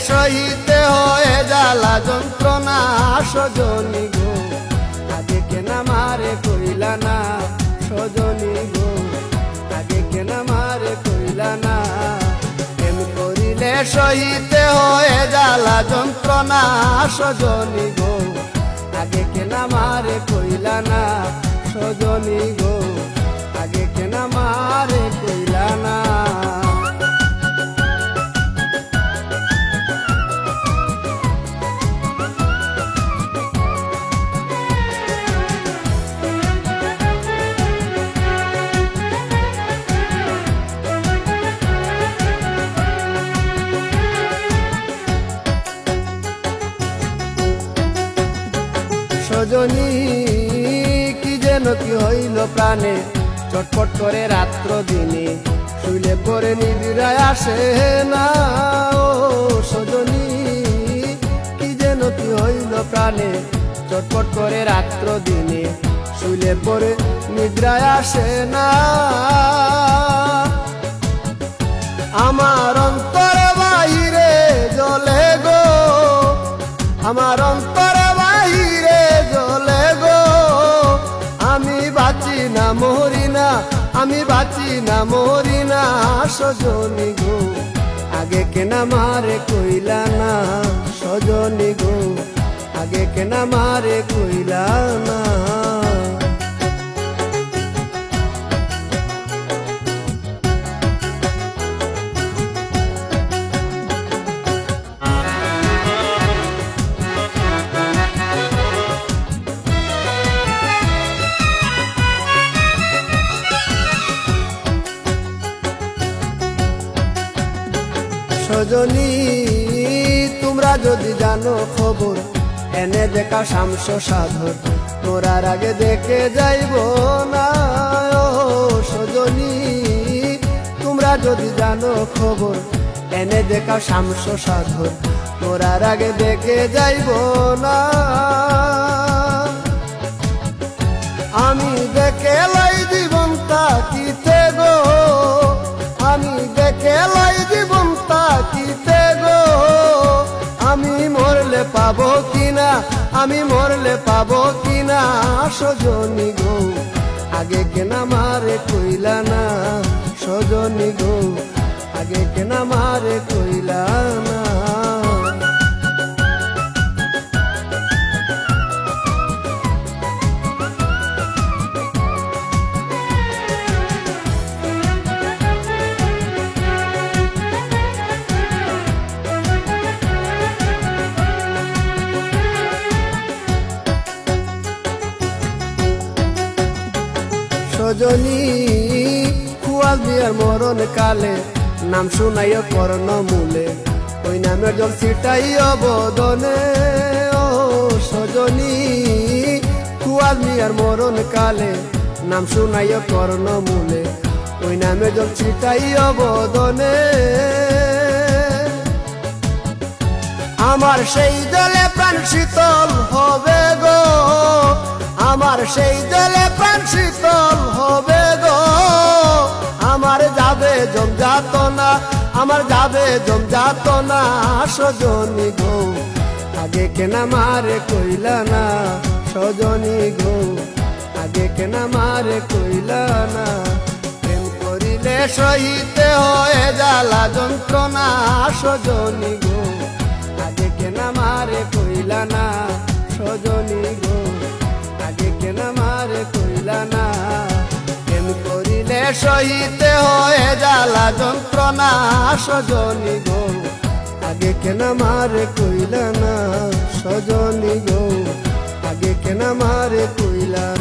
সহিতে হয় জ্বালা যন্ত্রণা সজনী গো, আগে কেন আমারে কইলা না সজনী গো, আগে কেন আমারে কইলা না। প্রেম করিলে সহিতে হয় জ্বালা যন্ত্রণা সজনী গো, আগে কেন আমারে কইলা না সজনী গো, আগে কেন আমারে কইলা না। সজনী কি যেন কি হইল প্রাণে, চটপট করে রাত্র দিনে, শুইলে পরে নিবিড়ায় আসে না। ও সজনী কি যেন কি হইল প্রাণে, চটপট করে রাত্র দিনে, শুইলে পরে নিদ্রায় আসে না। আমার অন্তরে বাহিরে জ্বলে গো, আমার অন্তরে বাহিরে জ্বলে গো, আমি বাঁচি না মরি না, আমি বাঁচি না মরি না সজনী গো, আগে কেন আমারে কইলা না সজনী গো, আগে কেন আমারে কইলা না। সজনী তোমরা যদি জানো খবর, এনে দেখা শামস সাধর, মোরার আগে দেখে যাইব না। ও সজনী তোমরা যদি জানো খবর, এনে দেখা শামস সাধর, মোরার আগে দেখে যাইব না। আমি দেখে লাই জীবন তাকিতে গো, আমি দেখে লাই জীবন তাকিতে গো, আমি মরলে পাবো কিনা, আমি মরলে পাবো কিনা সজনী গো, আগে কেন আমারে কইলা না সজনী গো, আগে কেন আমারে কইলা না। সজনী খুয়াল বিয়ার মরণ কালে, নাম শুনাইও কর্ণ মূলে, ওই নামের জল ছিটাইও বদনে। ও সজনী খুয়াল বিয়ার মরণ কালে, নাম শুনাইও কর্ণ মূলে, ওই নামের জল ছিটাইও বদনে। আমার সেই জলে প্রাণ শীতল হবে গো, আমার সেই জলে প্রাণ শীতল হবে গো, আমার যাবে জমযাতনা, আমার যাবে জমযাতনা সজনী গো, আগে কেন আমারে কইলা না সজনী গো, আগে কেন আমারে কইলা না। প্রেম করিলে সহিতে হয় জ্বালা যন্ত্রণা সজনী গো, আগে কেন আমারে কইলা না সজনী গো, আগে কেন আমারে কইলা না। প্রেম করিলে সহিতে হয় জ্বালা যন্ত্রণা সজনী গো, আগে কেন আমারে কইলা না সজনী গো, আগে কেন আমারে কইলা।